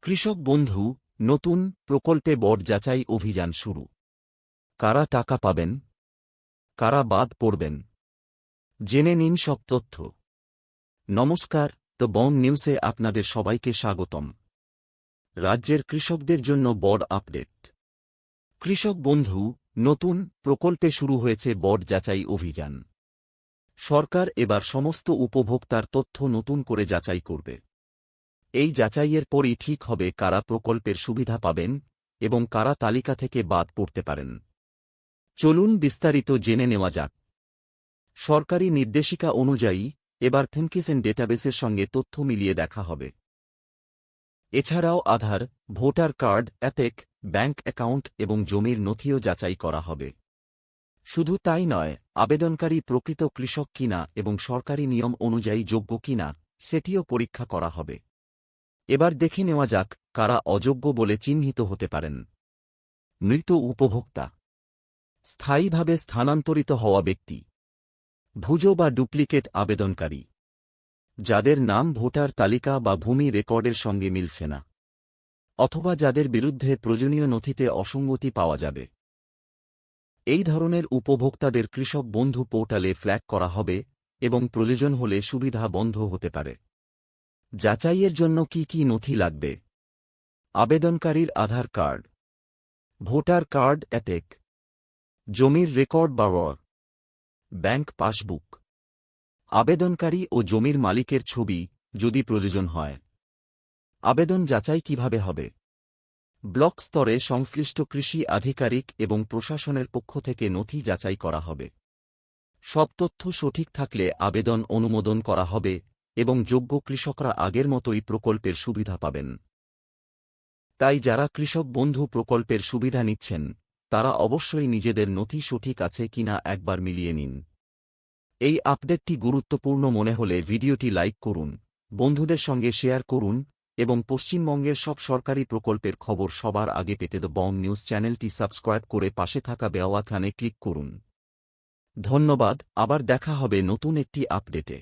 কৃষক বন্ধু নতুন প্রকল্পে বড যাচাই অভিযান শুরু। কারা টাকা পাবেন, কারা বাদ পড়বেন, জেনে নিন সব তথ্য। নমস্কার, দ্য বং নিউজে আপনাদের সবাইকে স্বাগতম। রাজ্যের কৃষকদের জন্য বড আপডেট। কৃষক বন্ধু নতুন প্রকল্পে শুরু হয়েছে বড যাচাই অভিযান। সরকার এবার সমস্ত উপভোক্তার তথ্য নতুন করে যাচাই করবে। এই যাচাইয়ের পরই ঠিক হবে কারা প্রকল্পের সুবিধা পাবেন এবং কারা তালিকা থেকে বাদ পড়তে পারেন। চলুন বিস্তারিত জেনে নেওয়া যাক। সরকারি নির্দেশিকা অনুযায়ী এবার থেনকিসেন ডেটাবেসের সঙ্গে তথ্য মিলিয়ে দেখা হবে। এছাড়াও আধার, ভোটার কার্ড, অ্যাপেক, ব্যাংক অ্যাকাউন্ট এবং জমির নথিও যাচাই করা হবে। শুধু তাই নয়, আবেদনকারী প্রকৃত কৃষক কিনা এবং সরকারি নিয়ম অনুযায়ী যোগ্য কিনা সেটিও পরীক্ষা করা হবে। এবার দেখে নেওয়া যাক কারা অযোগ্য বলে চিহ্নিত হতে পারেন। মৃত উপভোক্তা, স্থায়ীভাবে স্থানান্তরিত হওয়া ব্যক্তি, ভুজ বা ডুপ্লিকেট আবেদনকারী, যাদের নাম ভোটার তালিকা বা ভূমি রেকর্ডের সঙ্গে মিলছে না, অথবা যাদের বিরুদ্ধে প্রয়োজনীয় নথিতে অসঙ্গতি পাওয়া যাবে। এই ধরনের উপভোক্তাদের কৃষক বন্ধু পোর্টালে ফ্ল্যাগ করা হবে এবং প্রয়োজন হলে সুবিধা বন্ধ হতে পারে। যাচাইয়ের জন্য কি কি নথি লাগবে? আবেদনকারীর আধার কার্ড, ভোটার কার্ড, অ্যাপেক, জমির রেকর্ড বা ব্যাংক পাসবুক, আবেদনকারী ও জমির মালিকের ছবি যদি প্রয়োজন হয়। আবেদন যাচাই কিভাবে হবে? ব্লক স্তরে সংশ্লিষ্ট কৃষি আধিকারিক এবং প্রশাসনের পক্ষ থেকে নথি যাচাই করা হবে। সব তথ্য সঠিক থাকলে আবেদন অনুমোদন করা হবে এবং যোগ্য কৃষকরা আগের মতোই প্রকল্পের সুবিধা পাবেন। তাই যারা কৃষক বন্ধু প্রকল্পের সুবিধা নিচ্ছেন তারা অবশ্যই নিজেদের নথি সঠিক আছে কিনা একবার মিলিয়ে নিন। এই আপডেটটি গুরুত্বপূর্ণ মনে হলে ভিডিওটি লাইক করুন, বন্ধুদের সঙ্গে শেয়ার করুন এবং পশ্চিমবঙ্গের সব সরকারি প্রকল্পের খবর সবার আগে পেতে দ্য বং নিউজ চ্যানেলটি সাবস্ক্রাইব করে পাশে থাকা বেল আইকনে ক্লিক করুন। ধন্যবাদ। আবার দেখা হবে নতুন একটি আপডেটে।